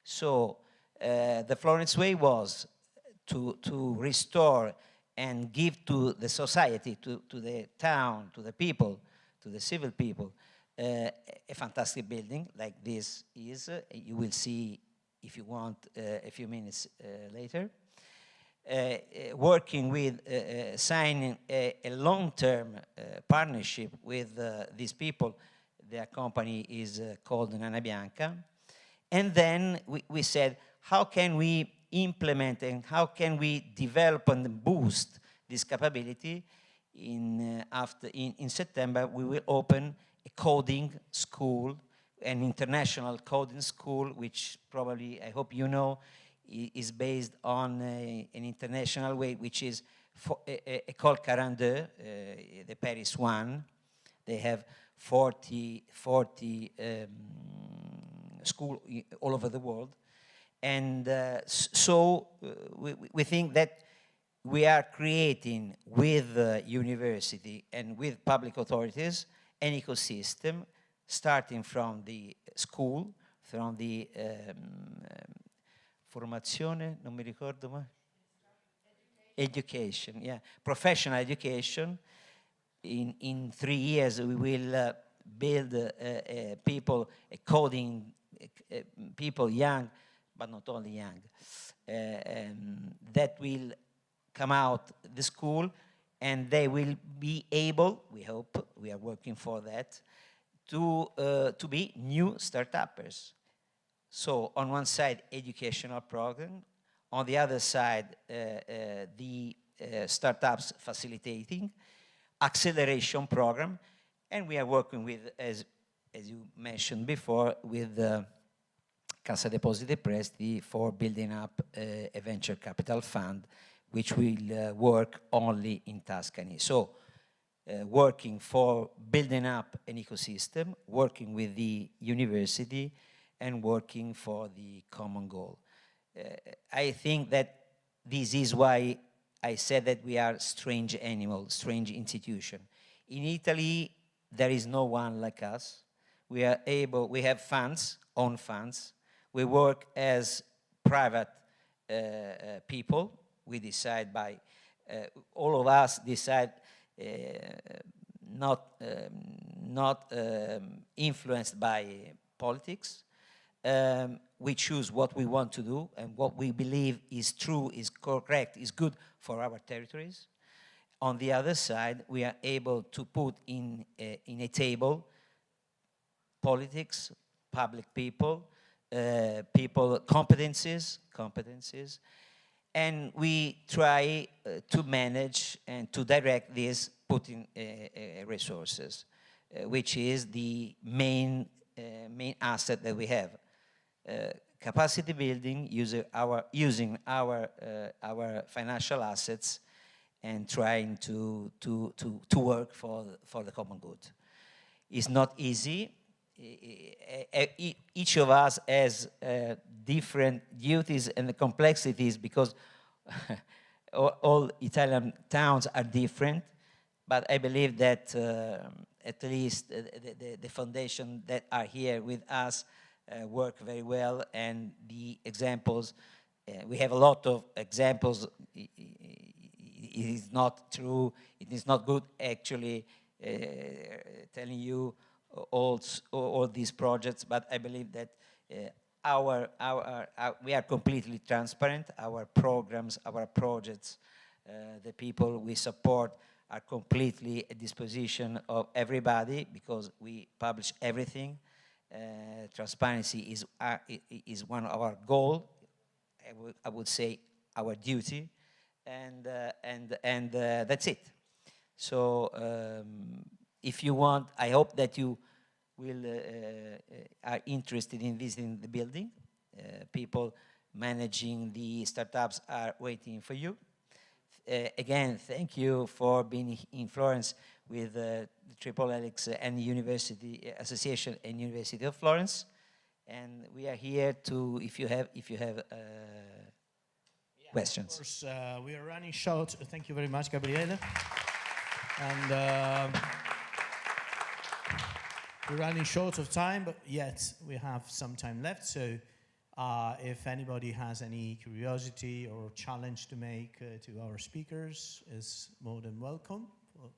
So the Florence Way was to restore and give to the society, to the town, to the people, to the civil people, a fantastic building like this is. You will see, if you want, a few minutes later. Working with, signing a long-term partnership with these people. Their company is called Nana Bianca. And then we said, how can we implement and how can we develop and boost this capability? In September, we will open a coding school, an international coding school, which probably, I hope you know, is based on an international way, which is École 42, the Paris one. They have 40 schools all over the world. And so we think that we are creating with the university and with public authorities an ecosystem, starting from the school, from the formazione, non mi ricordo mai. Education, yeah, professional education. In 3 years, we will build people, coding people young, but not only young, that will come out the school, and they will be able, we hope, we are working for that, to be new startuppers. So on one side, educational program, on the other side, the startups facilitating, acceleration program, and we are working with, as you mentioned before, with Cassa Depositi e Prestiti for building up a venture capital fund, which will work only in Tuscany. So working for building up an ecosystem, working with the university, and working for the common goal. I think that this is why I said that we are strange animal, strange institution. In Italy, there is no one like us. We have funds, own funds. We work as private people. We decide by, all of us decide not influenced by politics. We choose what we want to do and what we believe is true, is correct, is good for our territories. On the other side, we are able to put in a table politics, public people, competencies, and we try to manage and to direct this, putting resources, which is the main asset that we have. Capacity building, using our financial assets, and trying to work for the common good. It's not easy. Each of us has different duties and complexities, because all Italian towns are different. But I believe that at least the foundation that are here with us work very well, and the examples, we have a lot of examples. It is not true, it is not good actually telling you all these projects, but I believe that we are completely transparent. Our programs, our projects, the people we support are completely at disposition of everybody, because we publish everything. Transparency is one of our goals. I would say our duty, and that's it. So if you want, I hope that you will are interested in visiting the building. People managing the startups are waiting for you. Again, thank you for being in Florence with the Triple Helix and University Association and University of Florence. And we are here to, if you have questions. Of course, we are running short. Thank you very much, Gabriele. And we're running short of time, but yet we have some time left. So if anybody has any curiosity or challenge to make to our speakers, is more than welcome. We'll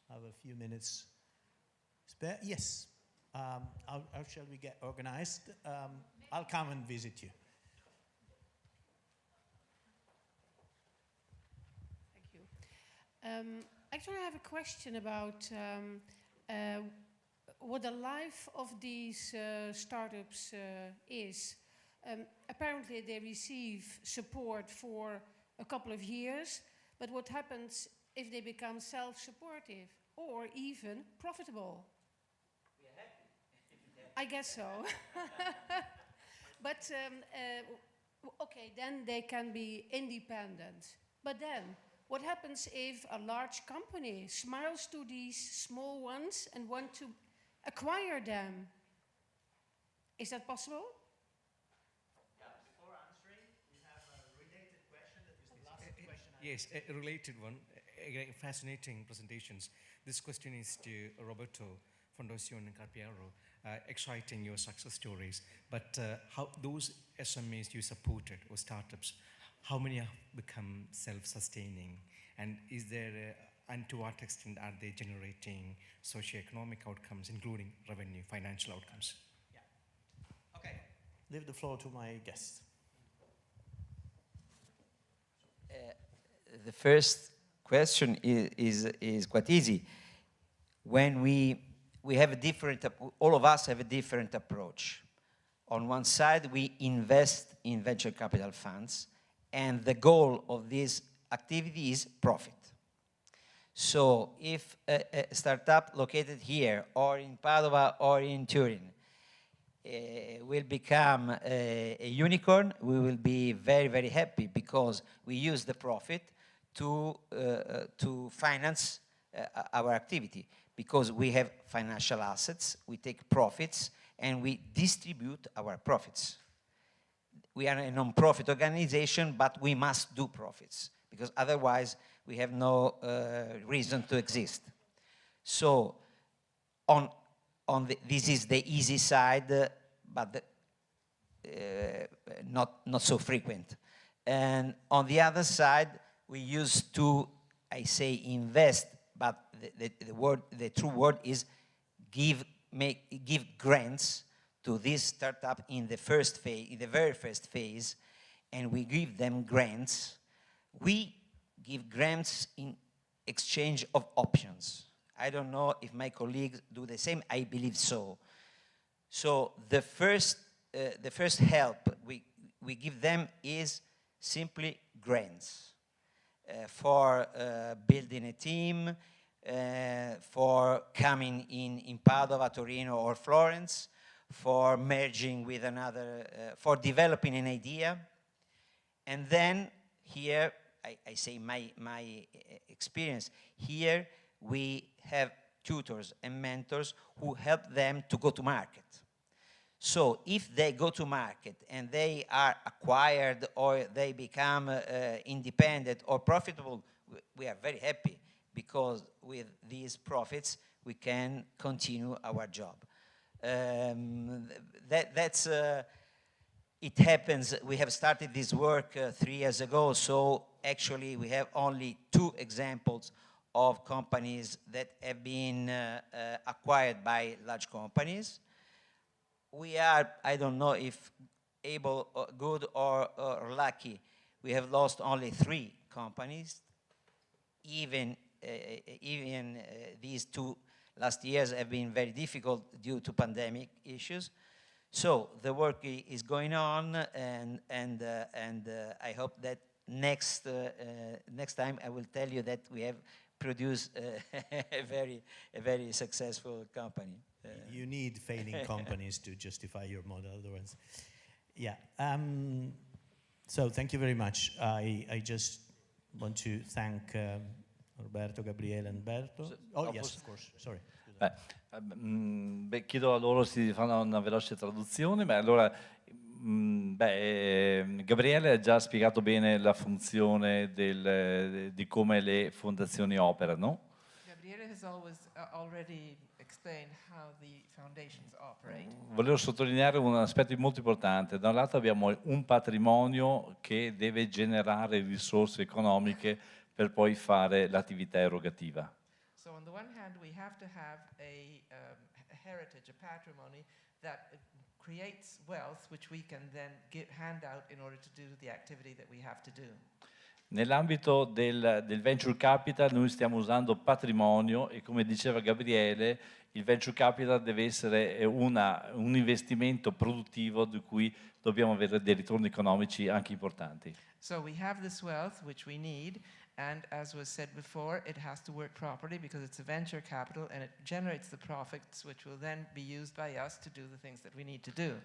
have a few minutes spare. Yes. How shall we get organized? I'll come and visit you. Thank you. Actually, I have a question about what the life of these startups is. Apparently, they receive support for a couple of years, but what happens if they become self-supportive or even profitable? I guess so. But, okay, then they can be independent. But then, what happens if a large company smiles to these small ones and want to acquire them? Is that possible? Yeah, before answering, we have a related question that is the last question. Yes, a related one. Again, fascinating presentations. This question is to Roberto, Fondazione Carpiero. Exciting your success stories, but how those SMEs you supported or startups, how many have become self-sustaining, and is there and to what extent are they generating socio-economic outcomes, including revenue, financial outcomes? Yeah. Okay. Leave the floor to my guest. The first question is quite easy. When we have a different, all of us have a different approach. On one side, we invest in venture capital funds, and the goal of this activity is profit. So if a startup located here, or in Padova, or in Turin, will become a unicorn, we will be very, very happy, because we use the profit to finance our activity. Because we have financial assets, we take profits, and we distribute our profits. We are a non-profit organization, but we must do profits, because otherwise we have no reason to exist. So, this is the easy side, but not so frequent. And on the other side, we used to, I say, invest, but the true word is give grants to this startup in the first phase, in the very first phase, and we give them grants. We give grants in exchange of options. I don't know if my colleagues do the same. I believe so. So the first help we give them is simply grants. For building a team, for coming in Padova, Torino, or Florence, for merging with another, for developing an idea. And then here, I say my experience, here we have tutors and mentors who help them to go to market. So if they go to market and they are acquired or they become independent or profitable, we are very happy, because with these profits we can continue our job. It happens, we have started this work 3 years ago, so actually we have only 2 examples of companies that have been acquired by large companies. We are, I don't know if able, or good or lucky, we have lost only 3 companies. Even these 2 last years have been very difficult due to pandemic issues. So the work is going on, and I hope that next time I will tell you that we have produce a very successful company. You need failing companies to justify your model, otherwise. Yeah. So thank you very much. I just want to thank Roberto, Gabriele, and Berto. Oh, yes, of course. Sorry. Chiedo a loro se fanno una veloce traduzione. Gabriele ha già spiegato bene la funzione di come le fondazioni operano. Gabriele has already explained how the foundations operate. Volevo sottolineare un aspetto molto importante. Da un lato abbiamo un patrimonio che deve generare risorse economiche per poi fare l'attività erogativa. So on the one hand, we have to have a heritage, a patrimony that creates wealth, which we can then hand out in order to do the activity that we have to do. Nell'ambito del venture capital noi stiamo usando patrimonio e, come diceva Gabriele, il venture capital deve essere un investimento produttivo di cui dobbiamo avere dei ritorni economici anche importanti. So we have this wealth which we need, and as was said before, it has to work properly because it's a venture capital and it generates the profits which will then be used by us to do the things that we need to do.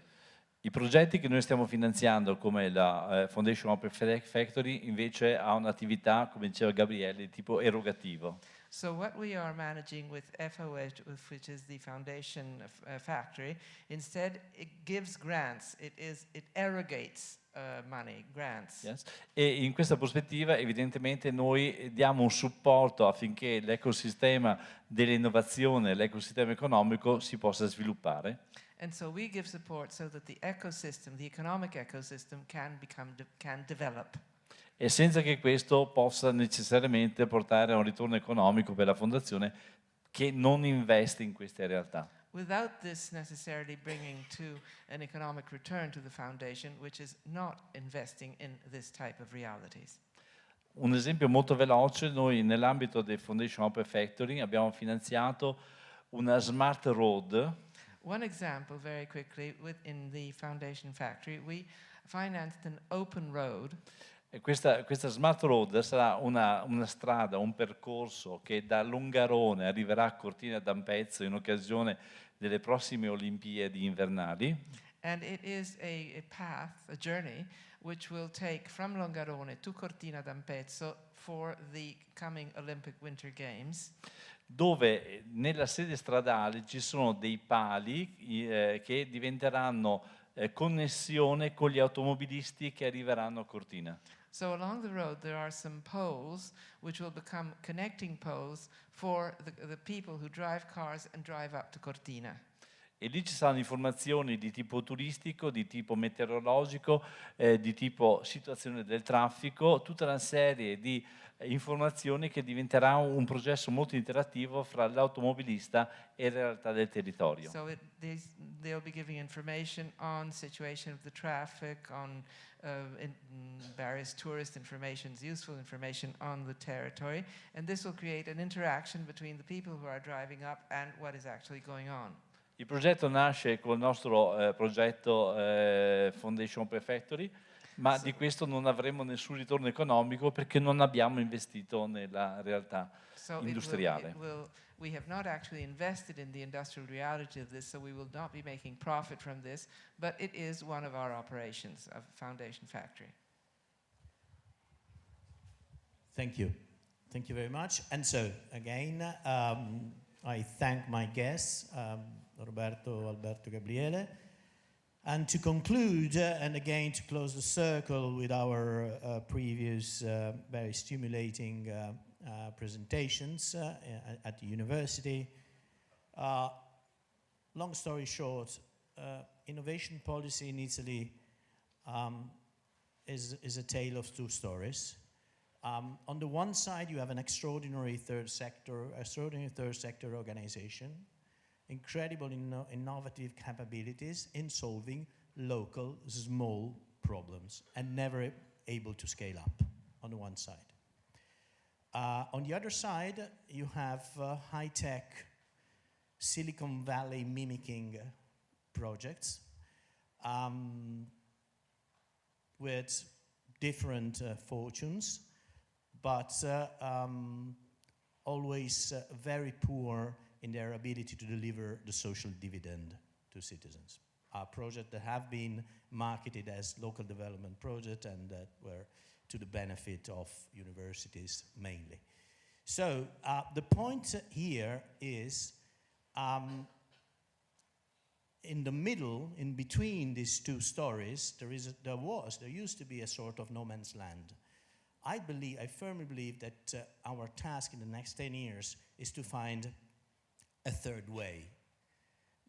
I progetti che noi stiamo finanziando, come la Foundation Open Factory, invece ha un'attività, come diceva Gabriele, di tipo erogativo. So what we are managing with FOH, which is the Foundation Factory, instead it gives grants, it erogates money, grants. Yes. E in questa prospettiva evidentemente noi diamo un supporto affinché l'ecosistema dell'innovazione, l'ecosistema economico si possa sviluppare. And so we give support so that the ecosystem, the economic ecosystem, can develop. E senza che questo possa necessariamente portare a un ritorno economico per la fondazione che non investe in queste realtà. Without this necessarily bringing to an economic return to the foundation, which is not investing in this type of realities. Un esempio molto veloce, noi nell'ambito del Foundation Open Factory abbiamo finanziato una smart road. One example, very quickly, within the Foundation Factory, we financed an open road. E questa smart road sarà una strada, un percorso che da Longarone arriverà a Cortina d'Ampezzo in occasione delle prossime Olimpiadi invernali. And it is a path, a journey, which will take from Longarone to Cortina d'Ampezzo for the coming Olympic Winter Games. Dove nella sede stradale ci sono dei pali che diventeranno connessione con gli automobilisti che arriveranno a Cortina. So along the road there are some poles which will become connecting poles for the people who drive cars and drive up to Cortina. E lì ci saranno informazioni di tipo turistico, di tipo meteorologico, di tipo situazione del traffico, tutta una serie di informazioni che diventerà un processo molto interattivo fra l'automobilista e la realtà del territorio. So they'll be giving information on situation of the traffic, on various tourist informations, useful information on the territory, and this will create an interaction between the people who are driving up and what is actually going on. Il progetto nasce con il nostro progetto Foundation Open Factory, ma di questo non avremo nessun ritorno economico perché non abbiamo investito nella realtà industriale. We have not actually invested in the industrial reality of this, so we will not be making profit from this, but it is one of our operations of Foundation Factory. Thank you. Thank you very much. And so, again, I thank my guests, Roberto, Alberto, Gabriele. And to conclude, and again to close the circle with our previous very stimulating presentations at the university. Long story short, innovation policy in Italy is a tale of two stories. On the one side, you have an extraordinary third sector organization, incredible innovative capabilities in solving local, small problems, and never able to scale up on the one side. On the other side, you have high-tech Silicon Valley mimicking projects with different fortunes, but always very poor in their ability to deliver the social dividend to citizens. Our projects that have been marketed as local development projects and that were to the benefit of universities mainly. So the point here is in the middle, in between these two stories, there used to be a sort of no man's land. I firmly believe that our task in the next 10 years is to find a third way.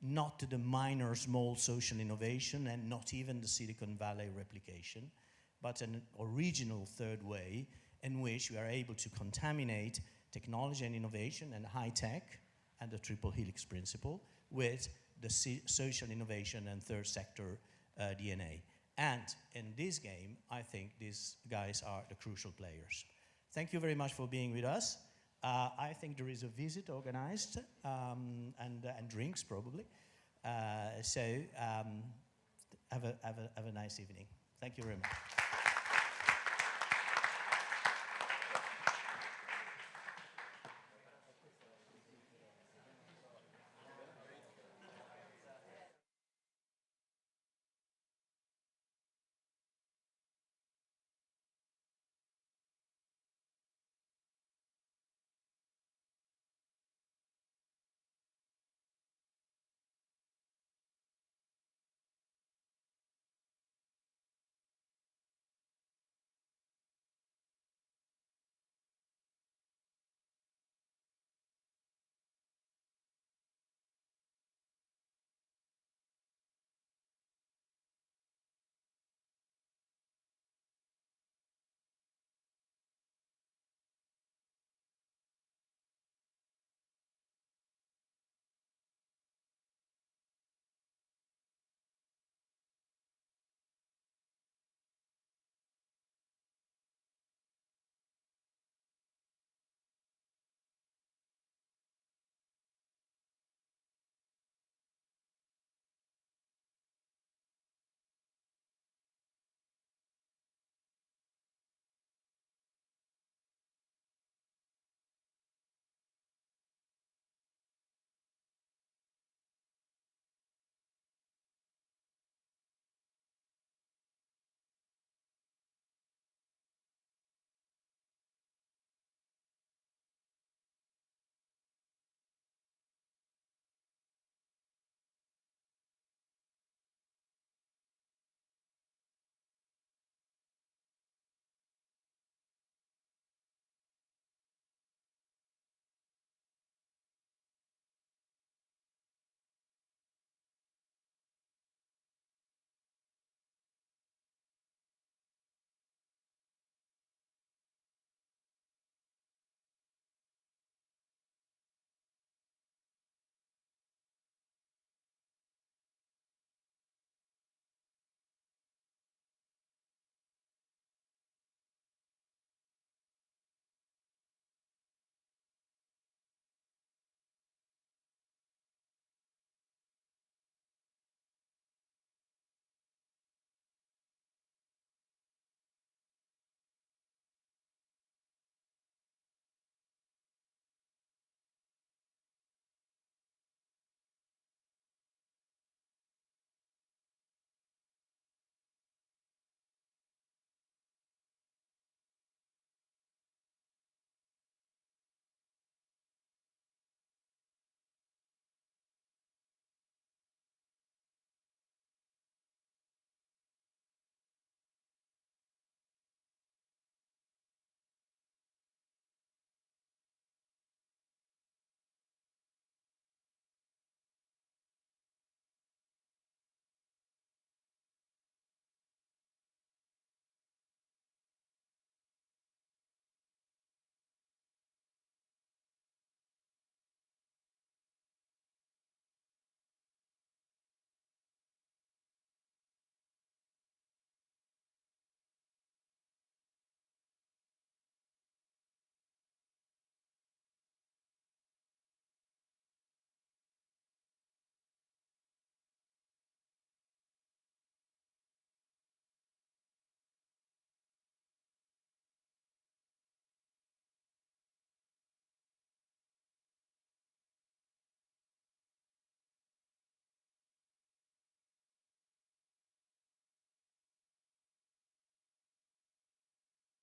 Not the minor, small social innovation and not even the Silicon Valley replication, but an original third way in which we are able to contaminate technology and innovation and high tech and the triple helix principle with the social innovation and third sector DNA. And in this game, I think these guys are the crucial players. Thank you very much for being with us. I think there is a visit organized and drinks probably. So have a nice evening. Thank you very much.